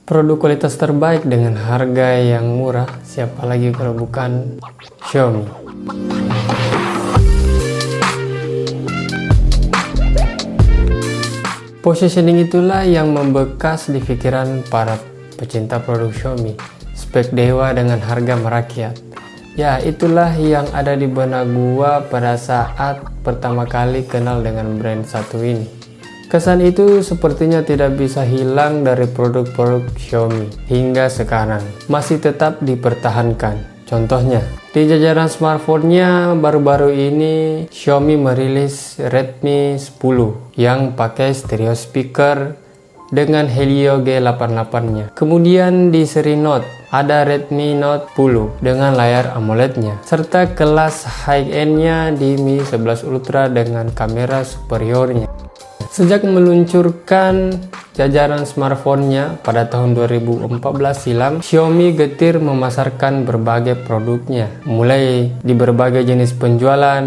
Produk kualitas terbaik dengan harga yang murah, siapa lagi kalau bukan Xiaomi. Positioning itulah yang membekas di pikiran para pecinta produk Xiaomi. Spek dewa dengan harga merakyat. Ya, itulah yang ada di benak gua pada saat pertama kali kenal dengan brand satu ini. Kesan itu sepertinya tidak bisa hilang dari produk-produk Xiaomi hingga sekarang, masih tetap dipertahankan. Contohnya, di jajaran smartphone-nya baru-baru ini Xiaomi merilis Redmi 10 yang pakai stereo speaker dengan Helio G88-nya. Kemudian di seri Note ada Redmi Note 10 dengan layar AMOLED-nya, serta kelas high-end-nya di Mi 11 Ultra dengan kamera superiornya. Sejak meluncurkan jajaran smartphone-nya pada tahun 2014 silam, Xiaomi getir memasarkan berbagai produknya, mulai di berbagai jenis penjualan,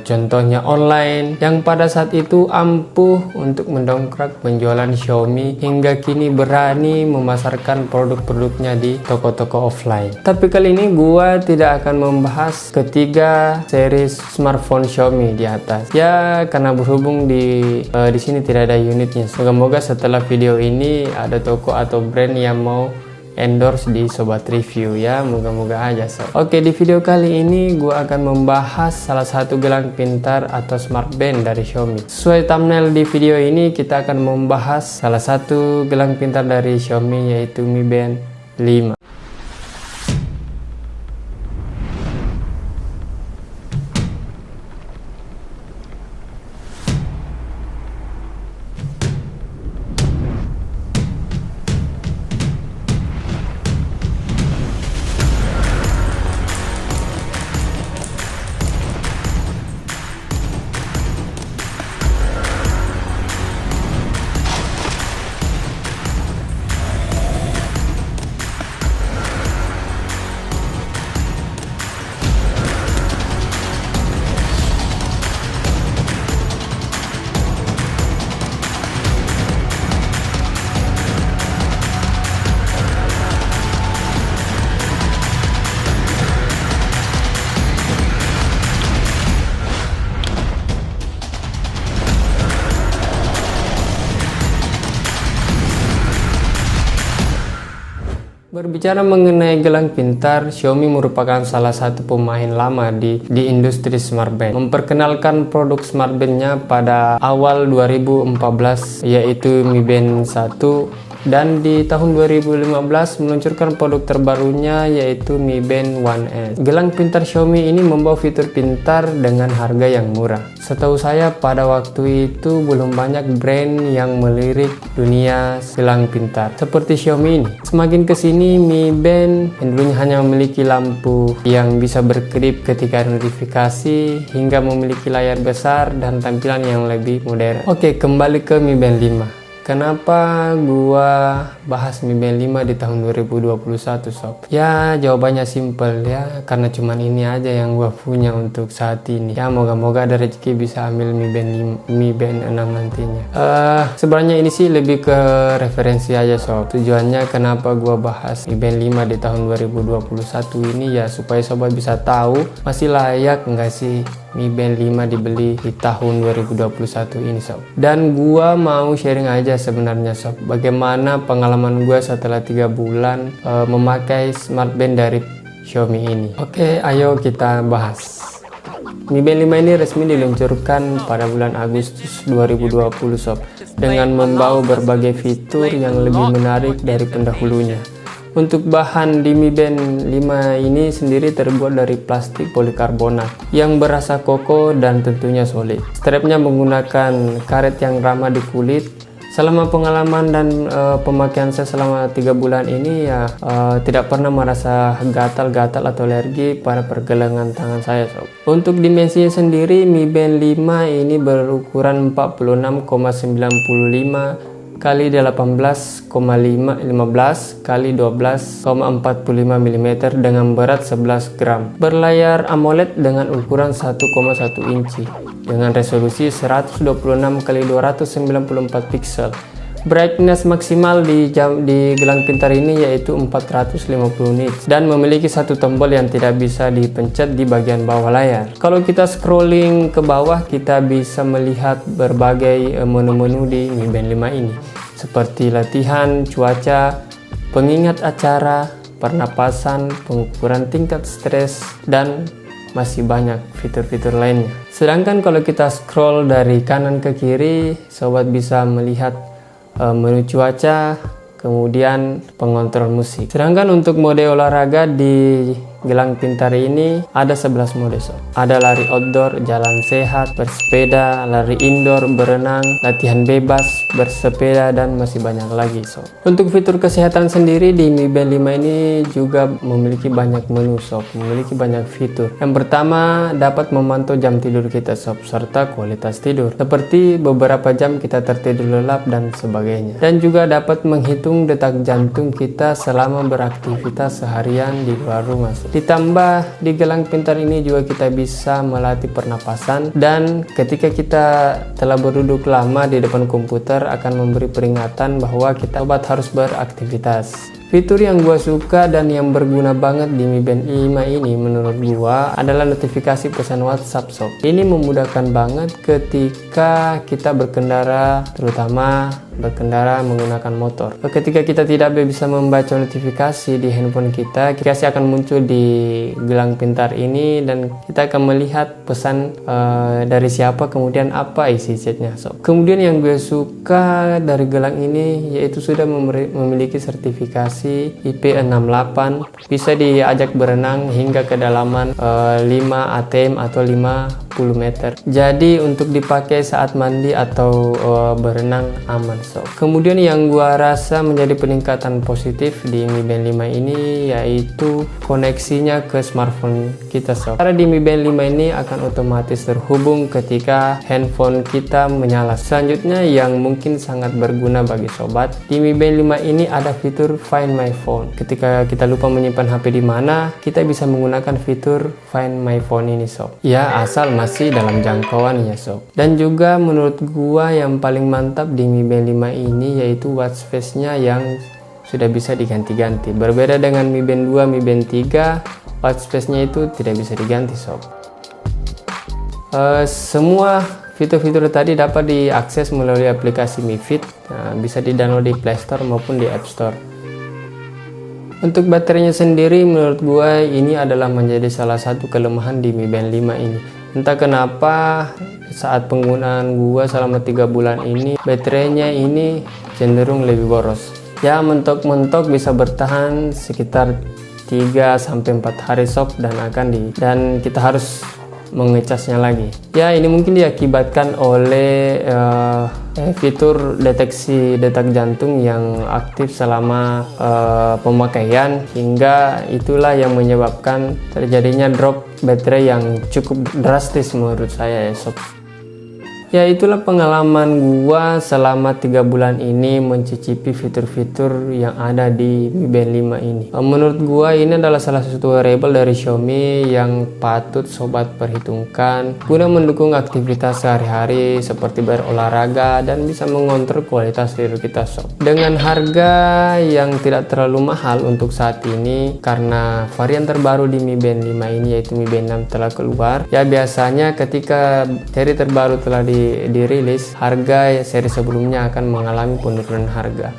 contohnya online, yang pada saat itu ampuh untuk mendongkrak penjualan Xiaomi hingga kini berani memasarkan produk-produknya di toko-toko offline. Tapi kali ini gua tidak akan membahas ketiga series smartphone Xiaomi di atas, ya karena berhubung di sini tidak ada unitnya. Semoga setelah video ini ada toko atau brand yang mau endorse di Sobat Review ya, moga-moga aja sob. Oke, di video kali ini gue akan membahas salah satu gelang pintar atau smart band dari Xiaomi. Sesuai thumbnail di video ini, kita akan membahas salah satu gelang pintar dari Xiaomi, yaitu Mi Band 5. Berbicara mengenai gelang pintar, Xiaomi merupakan salah satu pemain lama di industri smart band. Memperkenalkan produk smart bandnya pada awal 2014, yaitu Mi Band 1, dan di tahun 2015 meluncurkan produk terbarunya, yaitu Mi Band 1S. Gelang pintar Xiaomi ini membawa fitur pintar dengan harga yang murah. Setahu saya pada waktu itu belum banyak brand yang melirik dunia gelang pintar seperti Xiaomi ini. Semakin kesini, Mi Band yang dulunya hanya memiliki lampu yang bisa berkedip ketika notifikasi, hingga memiliki layar besar dan tampilan yang lebih modern. Oke, kembali ke Mi Band 5. Kenapa gua bahas Mi Band 5 di tahun 2021 sob? Ya jawabannya simple ya, karena cuman ini aja yang gua punya untuk saat ini. Ya moga-moga ada rezeki bisa ambil Mi Band 6 nantinya. Sebenarnya ini sih lebih ke referensi aja sob. Tujuannya kenapa gua bahas Mi Band 5 di tahun 2021 ini ya supaya sobat bisa tahu masih layak nggak sih Mi Band 5 dibeli di tahun 2021 ini sob. Dan gua mau sharing aja sebenarnya sob, bagaimana pengalaman gua setelah 3 bulan memakai smart band dari Xiaomi ini. Oke, ayo kita bahas. Mi Band 5 ini resmi diluncurkan pada bulan Agustus 2020 sob, dengan membawa berbagai fitur yang lebih menarik dari pendahulunya. Untuk bahan di Mi Band 5 ini sendiri terbuat dari plastik polikarbonat yang berasa kokoh dan tentunya solid. Strapnya menggunakan karet yang ramah di kulit. Selama pengalaman dan pemakaian saya selama 3 bulan ini ya tidak pernah merasa gatal-gatal atau alergi pada pergelangan tangan saya sob. Untuk dimensinya sendiri, Mi Band 5 ini berukuran 46,95 kali 18,15 kali 12,45 mm dengan berat 11 gram. Berlayar AMOLED dengan ukuran 1,1 inci dengan resolusi 126 kali 294 pixel. Brightness maksimal di gelang pintar ini yaitu 450 nits dan memiliki satu tombol yang tidak bisa dipencet di bagian bawah layar. Kalau kita scrolling ke bawah, kita bisa melihat berbagai menu-menu di Mi Band 5 ini, seperti latihan, cuaca, pengingat acara, pernapasan, pengukuran tingkat stres, dan masih banyak fitur-fitur lainnya. Sedangkan kalau kita scroll dari kanan ke kiri, sobat bisa melihat menu cuaca, kemudian pengontrol musik. Sedangkan untuk mode olahraga di gelang pintar ini ada 11 mode sob. Ada lari outdoor, jalan sehat, bersepeda, lari indoor, berenang, latihan bebas, bersepeda, dan masih banyak lagi sob. Untuk fitur kesehatan sendiri di Mi Band 5 ini juga memiliki banyak menu sob, memiliki banyak fitur. Yang pertama, dapat memantau jam tidur kita sob, serta kualitas tidur, seperti beberapa jam kita tertidur lelap dan sebagainya. Dan juga dapat menghitung detak jantung kita selama beraktivitas seharian di luar rumah sob. Ditambah di gelang pintar ini juga kita bisa melatih pernapasan, dan ketika kita telah berduduk lama di depan komputer akan memberi peringatan bahwa kita harus beraktivitas. Fitur yang gua suka dan yang berguna banget di Mi Band 5 ini menurut gua adalah notifikasi pesan WhatsApp sob. Ini memudahkan banget ketika kita berkendara, terutama berkendara menggunakan motor. Ketika kita tidak bisa membaca notifikasi di handphone kita, notifikasi akan muncul di gelang pintar ini dan kita akan melihat pesan dari siapa, kemudian apa isi chatnya sob. Kemudian yang gue suka dari gelang ini yaitu sudah memiliki sertifikasi IP68, bisa diajak berenang hingga kedalaman 5 ATM atau 50 meter. Jadi untuk dipakai saat mandi atau berenang aman sob. Kemudian yang gua rasa menjadi peningkatan positif di Mi Band 5 ini yaitu koneksinya ke smartphone kita sob. Karena di Mi Band 5 ini akan otomatis terhubung ketika handphone kita menyala. Selanjutnya yang mungkin sangat berguna bagi sobat, di Mi Band 5 ini ada fitur Find My Phone. Ketika kita lupa menyimpan HP di mana, kita bisa menggunakan fitur Find My Phone ini sob. Ya, asal masih dalam jangkauan ya sob. Dan juga menurut gua yang paling mantap di Mi Band 5 ini yaitu watch face-nya yang sudah bisa diganti-ganti. Berbeda dengan Mi Band 2, Mi Band 3, watch face-nya itu tidak bisa diganti sob. Semua fitur-fitur tadi dapat diakses melalui aplikasi Mi Fit, bisa di-download di Play Store maupun di App Store. Untuk baterainya sendiri menurut gue ini adalah menjadi salah satu kelemahan di Mi Band 5 ini. Entah kenapa saat penggunaan gue selama 3 bulan ini baterainya ini cenderung lebih boros. Ya mentok-mentok bisa bertahan sekitar 3-4 hari sob dan kita harus mengecasnya lagi. Ya ini mungkin diakibatkan oleh fitur deteksi detak jantung yang aktif selama pemakaian, hingga itulah yang menyebabkan terjadinya drop baterai yang cukup drastis menurut saya ya sob. Ya itulah pengalaman gua selama 3 bulan ini mencicipi fitur-fitur yang ada di Mi Band 5 ini. Menurut gua ini adalah salah satu wearable dari Xiaomi yang patut sobat perhitungkan guna mendukung aktivitas sehari-hari seperti berolahraga dan bisa mengontrol kualitas tidur kita sob. Dengan harga yang tidak terlalu mahal untuk saat ini, karena varian terbaru di Mi Band 5 ini yaitu Mi Band 6 telah keluar. Ya biasanya ketika seri terbaru telah dirilis, harga seri sebelumnya akan mengalami penurunan harga.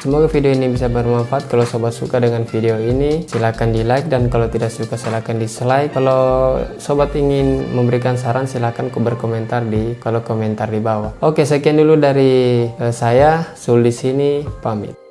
Semoga video ini bisa bermanfaat. Kalau sobat suka dengan video ini, silahkan di like, dan kalau tidak suka silahkan dislike. Kalau sobat ingin memberikan saran, silahkan berkomentar di kolom komentar di bawah. Oke, sekian dulu dari saya. Sul di sini pamit.